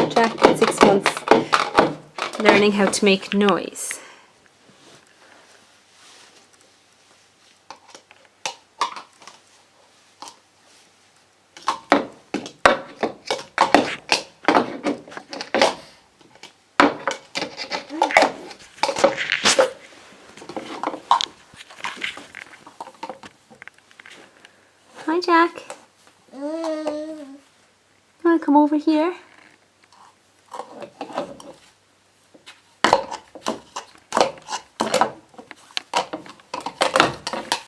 Jack at 6 months, learning how to make noise. Hi Jack. You want to come over here?